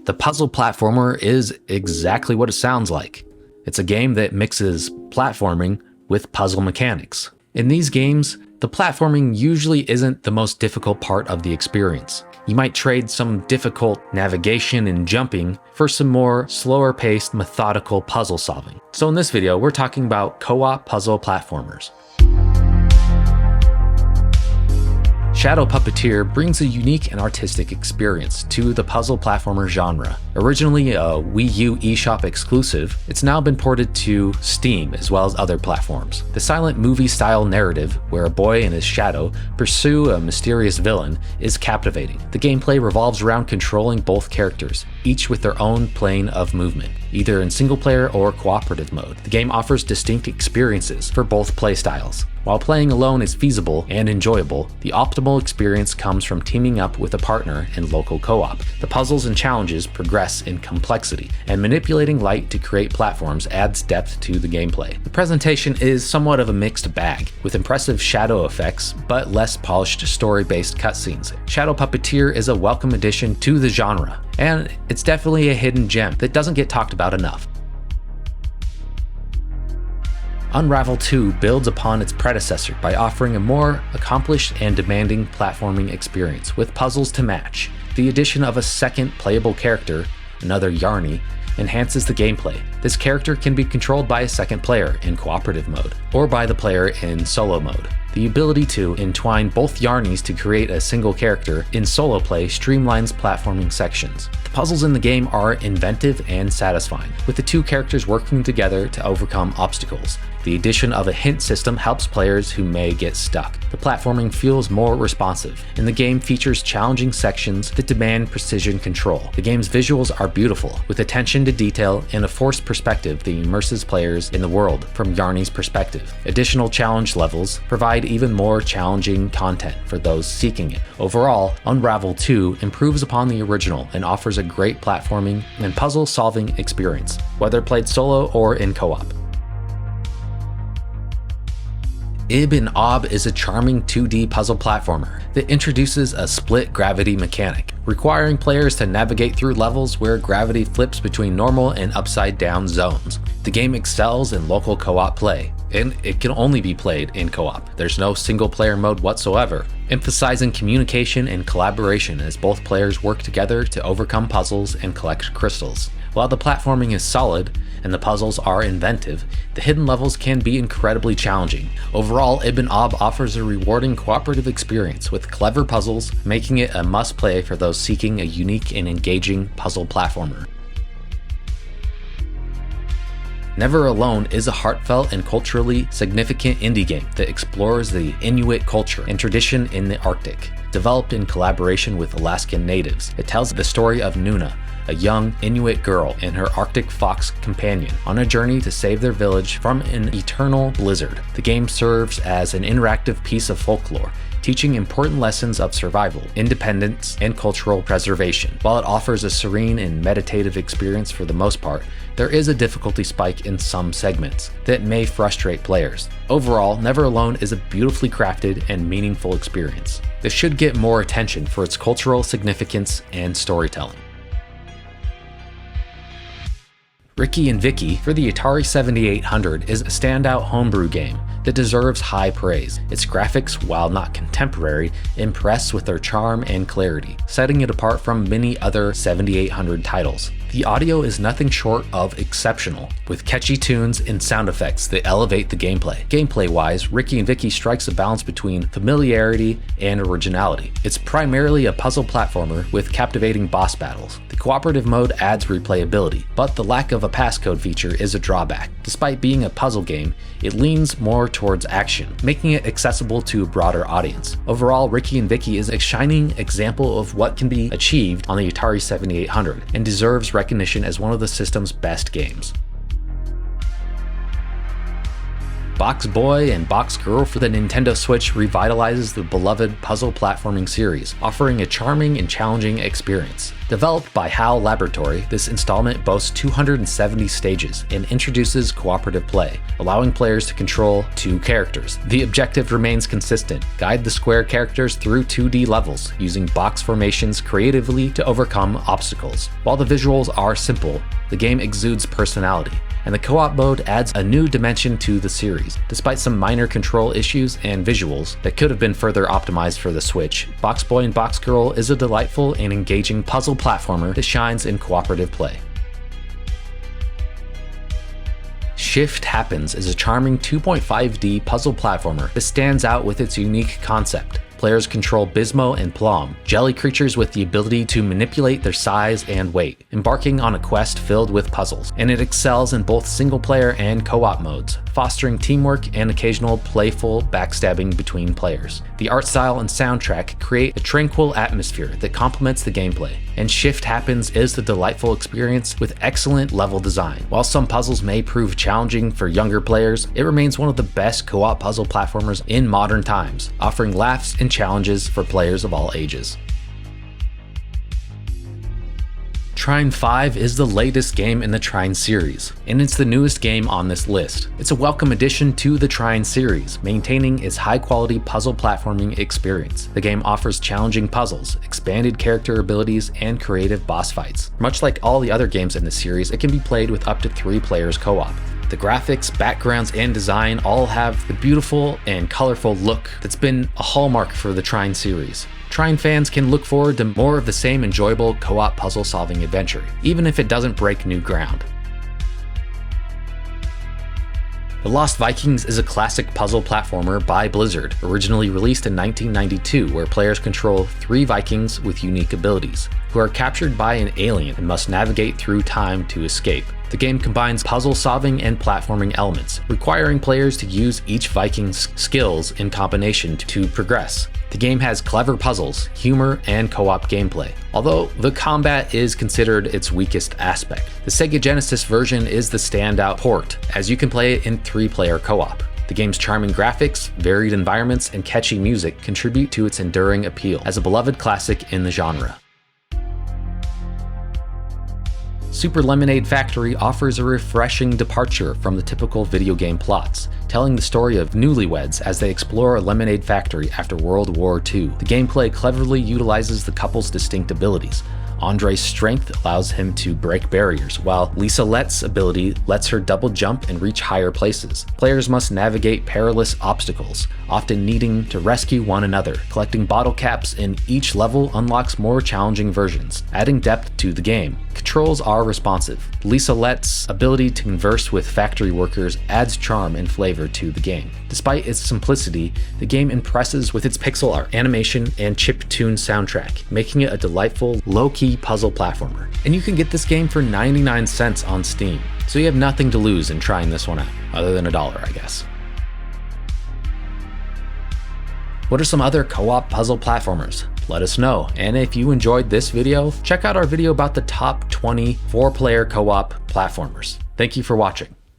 The puzzle platformer is exactly what it sounds like. It's a game that mixes platforming with puzzle mechanics. In these games, the platforming usually isn't the most difficult part of the experience. You might trade some difficult navigation and jumping for some more slower-paced, methodical puzzle solving. So in this video, we're talking about co-op puzzle platformers. Shadow Puppeteer brings a unique and artistic experience to the puzzle platformer genre. Originally a Wii U eShop exclusive, it's now been ported to Steam as well as other platforms. The silent movie-style narrative, where a boy and his shadow pursue a mysterious villain, is captivating. The gameplay revolves around controlling both characters, each with their own plane of movement, either in single-player or cooperative mode. The game offers distinct experiences for both playstyles. While playing alone is feasible and enjoyable, the optimal experience comes from teaming up with a partner in local co-op. The puzzles and challenges progress in complexity, and manipulating light to create platforms adds depth to the gameplay. The presentation is somewhat of a mixed bag, with impressive shadow effects but less polished story-based cutscenes. Shadow Puppeteer is a welcome addition to the genre, and it's definitely a hidden gem that doesn't get talked about enough. Unravel 2 builds upon its predecessor by offering a more accomplished and demanding platforming experience with puzzles to match. The addition of a second playable character, another Yarny, enhances the gameplay. This character can be controlled by a second player in cooperative mode, or by the player in solo mode. The ability to entwine both Yarnies to create a single character in solo play streamlines platforming sections. The puzzles in the game are inventive and satisfying, with the two characters working together to overcome obstacles. The addition of a hint system helps players who may get stuck. The platforming feels more responsive, and the game features challenging sections that demand precision control. The game's visuals are beautiful, with attention to detail and a forced perspective that immerses players in the world from Yarny's perspective. Additional challenge levels provide even more challenging content for those seeking it. Overall, Unravel 2 improves upon the original and offers a great platforming and puzzle-solving experience, whether played solo or in co-op. Ibb Obb is a charming 2D puzzle platformer that introduces a split gravity mechanic, requiring players to navigate through levels where gravity flips between normal and upside down zones. The game excels in local co-op play, and it can only be played in co-op. There's no single player mode whatsoever, emphasizing communication and collaboration as both players work together to overcome puzzles and collect crystals. While the platforming is solid and the puzzles are inventive, the hidden levels can be incredibly challenging. Overall, Ibb Obb offers a rewarding cooperative experience with clever puzzles, making it a must-play for those seeking a unique and engaging puzzle platformer. Never Alone is a heartfelt and culturally significant indie game that explores the Inuit culture and tradition in the Arctic. Developed in collaboration with Alaskan natives, it tells the story of Nuna, a young Inuit girl and her Arctic fox companion on a journey to save their village from an eternal blizzard. The game serves as an interactive piece of folklore, teaching important lessons of survival, independence, and cultural preservation. While it offers a serene and meditative experience for the most part, there is a difficulty spike in some segments that may frustrate players. Overall, Never Alone is a beautifully crafted and meaningful experience. This should get more attention for its cultural significance and storytelling. Rikki and Vikki for the Atari 7800 is a standout homebrew game that deserves high praise. Its graphics, while not contemporary, impress with their charm and clarity, setting it apart from many other 7800 titles. The audio is nothing short of exceptional, with catchy tunes and sound effects that elevate the gameplay. Gameplay-wise, Rikki and Vikki strikes a balance between familiarity and originality. It's primarily a puzzle platformer with captivating boss battles. The cooperative mode adds replayability, but the lack of a passcode feature is a drawback. Despite being a puzzle game, it leans more towards action, making it accessible to a broader audience. Overall, Rikki and Vikki is a shining example of what can be achieved on the Atari 7800 and deserves recognition as one of the system's best games. BOXBOY and BOXGIRL for the Nintendo Switch revitalizes the beloved puzzle platforming series, offering a charming and challenging experience. Developed by HAL Laboratory, this installment boasts 270 stages and introduces cooperative play, allowing players to control 2 characters. The objective remains consistent: guide the square characters through 2D levels, using box formations creatively to overcome obstacles. While the visuals are simple, the game exudes personality, and the co-op mode adds a new dimension to the series. Despite some minor control issues and visuals that could have been further optimized for the Switch, BOXBOY and BOXGIRL is a delightful and engaging puzzle platformer that shines in cooperative play. Shift Happens is a charming 2.5D puzzle platformer that stands out with its unique concept. Players control Bismo and Plum, jelly creatures with the ability to manipulate their size and weight, embarking on a quest filled with puzzles, and it excels in both single-player and co-op modes, fostering teamwork and occasional playful backstabbing between players. The art style and soundtrack create a tranquil atmosphere that complements the gameplay, and Shift Happens is the delightful experience with excellent level design. While some puzzles may prove challenging for younger players, it remains one of the best co-op puzzle platformers in modern times, offering laughs and challenges for players of all ages. Trine 5 is the latest game in the Trine series, and it's the newest game on this list. It's a welcome addition to the Trine series, maintaining its high-quality puzzle platforming experience. The game offers challenging puzzles, expanded character abilities, and creative boss fights. Much like all the other games in the series, it can be played with up to 3 players co-op. The graphics, backgrounds, and design all have the beautiful and colorful look that's been a hallmark for the Trine series. Trine fans can look forward to more of the same enjoyable co-op puzzle-solving adventure, even if it doesn't break new ground. The Lost Vikings is a classic puzzle platformer by Blizzard, originally released in 1992, where players control 3 Vikings with unique abilities, who are captured by an alien and must navigate through time to escape. The game combines puzzle-solving and platforming elements, requiring players to use each Viking's skills in combination to progress. The game has clever puzzles, humor, and co-op gameplay, although the combat is considered its weakest aspect. The Sega Genesis version is the standout port, as you can play it in 3-player co-op. The game's charming graphics, varied environments, and catchy music contribute to its enduring appeal as a beloved classic in the genre. Super Lemonade Factory offers a refreshing departure from the typical video game plots, telling the story of newlyweds as they explore a lemonade factory after World War II. The gameplay cleverly utilizes the couple's distinct abilities. Andre's strength allows him to break barriers, while Lisa Let's ability lets her double jump and reach higher places. Players must navigate perilous obstacles, often needing to rescue one another. Collecting bottle caps in each level unlocks more challenging versions, adding depth to the game. Controls are responsive. Lisa Let's ability to converse with factory workers adds charm and flavor to the game. Despite its simplicity, the game impresses with its pixel art, animation, and chiptune soundtrack, making it a delightful, low-key puzzle platformer. And you can get this game for 99 cents on Steam, so you have nothing to lose in trying this one out, other than $1, I guess. What are some other co-op puzzle platformers? Let us know, and if you enjoyed this video, check out our video about the top 20 4-player co-op platformers. Thank you for watching.